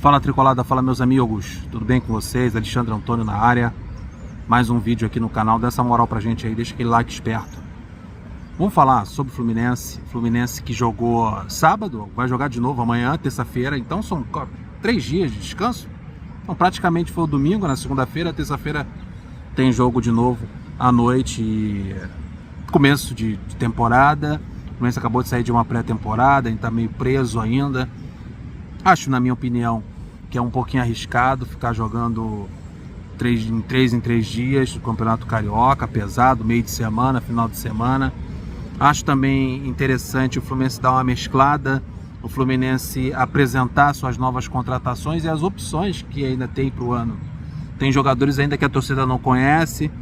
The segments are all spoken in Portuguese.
Fala Tricolada, fala meus amigos, tudo bem com vocês? Alexandre Antônio na área. Mais um vídeo aqui no canal, dá essa moral pra gente aí, deixa aquele like esperto. Vamos falar sobre o Fluminense que jogou sábado, vai jogar de novo amanhã, terça-feira, então são 3 dias de descanso. Então praticamente foi o domingo, na segunda-feira, terça-feira tem jogo de novo à noite, começo de temporada. O Fluminense acabou de sair de uma pré-temporada, a gente tá meio preso ainda. Acho, na minha opinião, que é um pouquinho arriscado ficar jogando 3 em 3 dias do Campeonato Carioca, pesado, meio de semana, final de semana. Acho também interessante o Fluminense dar uma mesclada, o Fluminense apresentar suas novas contratações e as opções que ainda tem para o ano. Tem jogadores ainda que a torcida não conhece,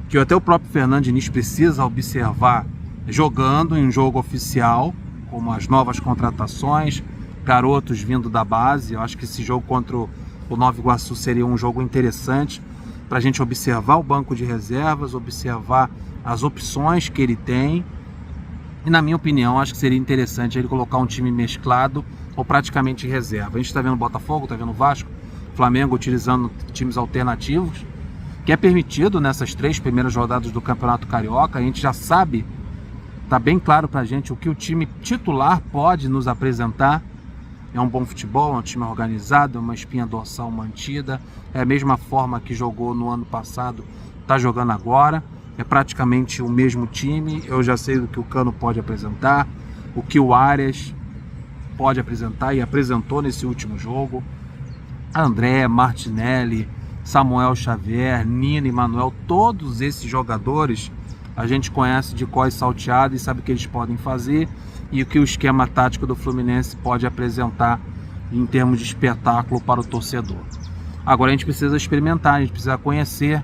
que até o próprio Fernando Diniz precisa observar jogando em um jogo oficial, como as novas contratações, garotos vindo da base. Eu acho que esse jogo contra o Nova Iguaçu seria um jogo interessante para a gente observar o banco de reservas, observar as opções que ele tem. E na minha opinião, acho que seria interessante ele colocar um time mesclado ou praticamente reserva. A gente está vendo o Botafogo, está vendo o Vasco, Flamengo utilizando times alternativos, que é permitido nessas 3 primeiras rodadas do Campeonato Carioca. A gente já sabe, está bem claro para a gente o que o time titular pode nos apresentar. É um bom futebol, é um time organizado, é uma espinha dorsal mantida, é a mesma forma que jogou no ano passado, está jogando agora, é praticamente o mesmo time. Eu já sei do que o Cano pode apresentar, o que o Arias pode apresentar e apresentou nesse último jogo. André, Martinelli, Samuel Xavier, Nino e Manuel, todos esses jogadores a gente conhece de cor e salteado e sabe o que eles podem fazer e o que o esquema tático do Fluminense pode apresentar em termos de espetáculo para o torcedor. Agora a gente precisa experimentar, a gente precisa conhecer,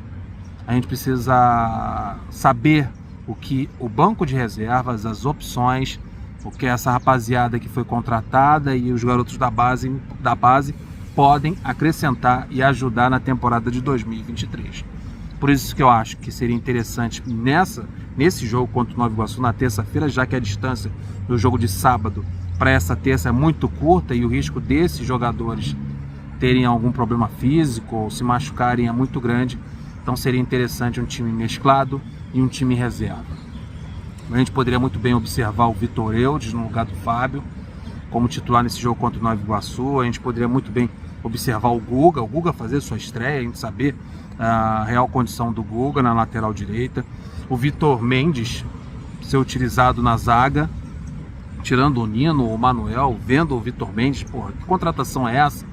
a gente precisa saber o que o banco de reservas, as opções, o que essa rapaziada que foi contratada e os garotos da base podem acrescentar e ajudar na temporada de 2023. Por isso que eu acho que seria interessante nesse jogo contra o Nova Iguaçu na terça-feira, já que a distância do jogo de sábado para essa terça é muito curta e o risco desses jogadores terem algum problema físico ou se machucarem é muito grande. Então seria interessante um time mesclado e um time reserva. A gente poderia muito bem observar o Vitor Eudes no lugar do Fábio como titular nesse jogo contra o Nova Iguaçu. A gente poderia muito bem observar o Guga fazer sua estreia, a gente saber a real condição do Guga na lateral direita. O Vitor Mendes ser utilizado na zaga, tirando o Nino, o Manuel, vendo o Vitor Mendes. Porra, que contratação é essa?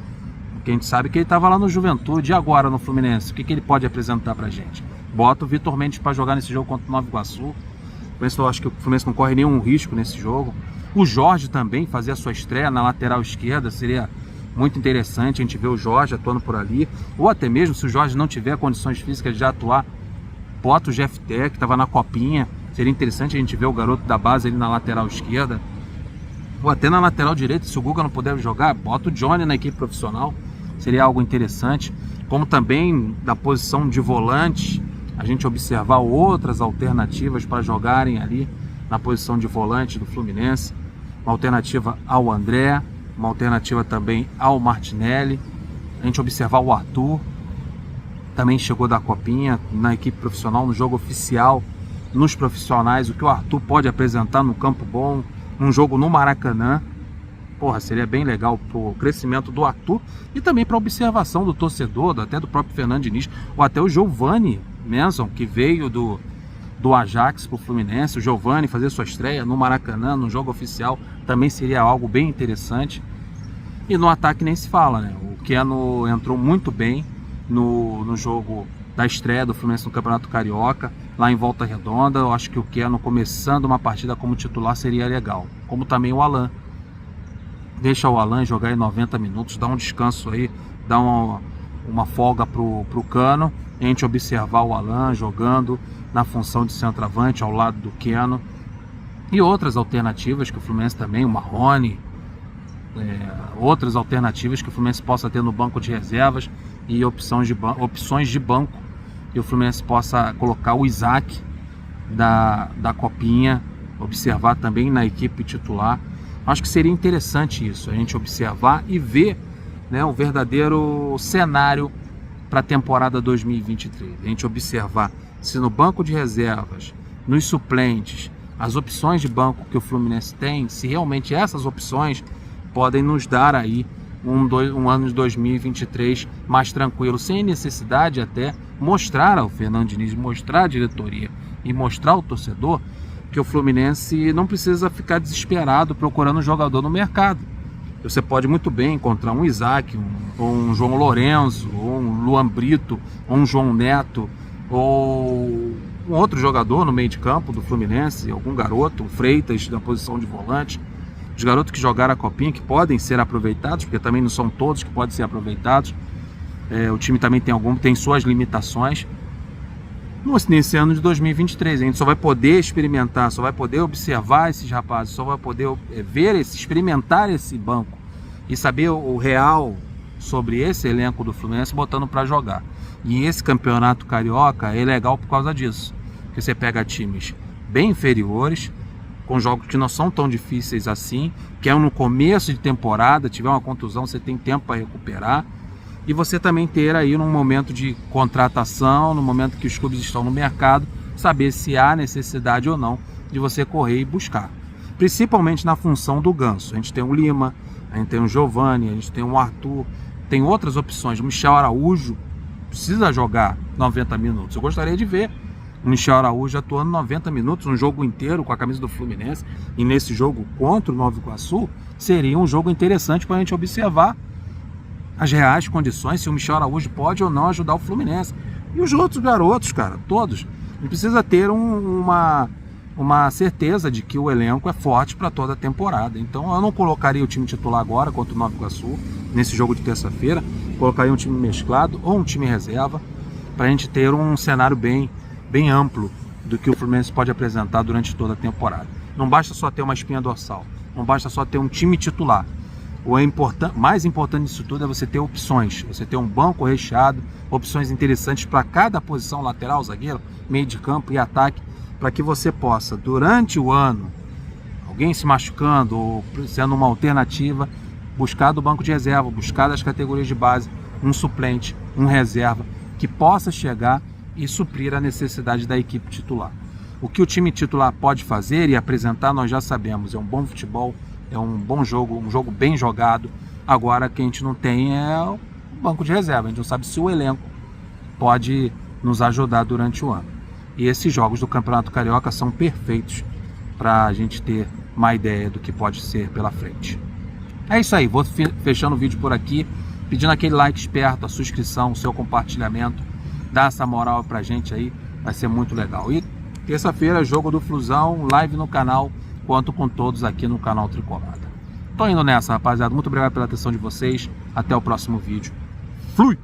Porque a gente sabe que ele estava lá no Juventude e agora no Fluminense. O que ele pode apresentar pra gente? Bota o Vitor Mendes para jogar nesse jogo contra o Nova Iguaçu. Eu acho que o Fluminense não corre nenhum risco nesse jogo. O Jorge também fazer a sua estreia na lateral esquerda seria muito interessante. A gente vê o Jorge atuando por ali, ou até mesmo se o Jorge não tiver condições físicas de já atuar, bota o Jefté, que estava na copinha. Seria interessante a gente ver o garoto da base ali na lateral esquerda, ou até na lateral direita. Se o Guga não puder jogar, bota o Johnny na equipe profissional, seria algo interessante. Como também da posição de volante, a gente observar outras alternativas para jogarem ali na posição de volante do Fluminense. Uma alternativa ao André, uma alternativa também ao Martinelli. A gente observar o Arthur, também chegou da copinha na equipe profissional, no jogo oficial, nos profissionais, o que o Arthur pode apresentar no campo bom, num jogo no Maracanã. Porra, seria bem legal pro crescimento do Arthur e também para observação do torcedor, até do próprio Fernando Diniz, ou até o Giovanni Manson, que veio do Ajax pro Fluminense. O Giovanni fazer sua estreia no Maracanã, no jogo oficial, também seria algo bem interessante. E no ataque nem se fala, né? O Keno entrou muito bem no jogo da estreia do Fluminense no Campeonato Carioca, lá em Volta Redonda. Eu acho que o Keno começando uma partida como titular seria legal, como também o Alan. Deixa o Alan jogar em 90 minutos, dá um descanso aí, dá uma folga pro Cano, a gente observar o Alan jogando na função de centroavante ao lado do Keno. E outras alternativas que o Fluminense também, o Marrone, outras alternativas que o Fluminense possa ter no banco de reservas e opções de banco, e o Fluminense possa colocar o Isaac da copinha, observar também na equipe titular. Acho que seria interessante isso, a gente observar e ver né, um verdadeiro cenário para a temporada 2023. A gente observar se no banco de reservas, nos suplentes, as opções de banco que o Fluminense tem, se realmente essas opções podem nos dar aí um ano de 2023 mais tranquilo, sem necessidade até mostrar ao Fernando Diniz, mostrar à diretoria e mostrar ao torcedor que o Fluminense não precisa ficar desesperado procurando um jogador no mercado. Você pode muito bem encontrar um Isaac, ou um João Lourenço, ou um Luan Brito, ou um João Neto, ou um outro jogador no meio de campo do Fluminense, algum garoto, um Freitas na posição de volante. Os garotos que jogaram a Copinha, que podem ser aproveitados, porque também não são todos que podem ser aproveitados. O time também tem suas limitações. Nesse ano de 2023, a gente só vai poder experimentar, só vai poder observar esses rapazes, só vai poder experimentar esse banco e saber o real sobre esse elenco do Fluminense botando para jogar. E esse campeonato carioca é legal por causa disso, porque você pega times bem inferiores, com jogos que não são tão difíceis assim, que é no começo de temporada, tiver uma contusão, você tem tempo para recuperar. E você também ter aí num momento de contratação, no momento que os clubes estão no mercado, saber se há necessidade ou não de você correr e buscar. Principalmente na função do Ganso. A gente tem o Lima, a gente tem o Giovani, a gente tem o Arthur, tem outras opções. O Michel Araújo precisa jogar 90 minutos. Eu gostaria de ver o Michel Araújo atuando 90 minutos, um jogo inteiro com a camisa do Fluminense. E nesse jogo contra o Nova Iguaçu, seria um jogo interessante para a gente observar as reais condições, se o Michel Araújo pode ou não ajudar o Fluminense. E os outros garotos, cara, todos. A gente precisa ter uma certeza de que o elenco é forte para toda a temporada. Então eu não colocaria o time titular agora contra o Nova Iguaçu, nesse jogo de terça-feira. Colocaria um time mesclado ou um time reserva, para a gente ter um cenário bem amplo do que o Fluminense pode apresentar durante toda a temporada. Não basta só ter uma espinha dorsal, não basta só ter um time titular. Mais importante disso tudo é você ter opções, você ter um banco recheado, opções interessantes para cada posição, lateral, zagueiro, meio de campo e ataque, para que você possa, durante o ano, alguém se machucando ou sendo uma alternativa, buscar do banco de reserva, buscar das categorias de base, um suplente, um reserva, que possa chegar e suprir a necessidade da equipe titular. O que o time titular pode fazer e apresentar, nós já sabemos, é um bom futebol, é um bom jogo, um jogo bem jogado. Agora, o que a gente não tem é o banco de reserva. A gente não sabe se o elenco pode nos ajudar durante o ano. E esses jogos do Campeonato Carioca são perfeitos para a gente ter uma ideia do que pode ser pela frente. É isso aí, vou fechando o vídeo por aqui, pedindo aquele like esperto, a sua inscrição, o seu compartilhamento. Dá essa moral pra gente aí, vai ser muito legal. E terça-feira, jogo do Flusão, live no canal, quanto com todos aqui no canal Tricolada. Tô indo nessa, rapaziada. Muito obrigado pela atenção de vocês. Até o próximo vídeo. Fui!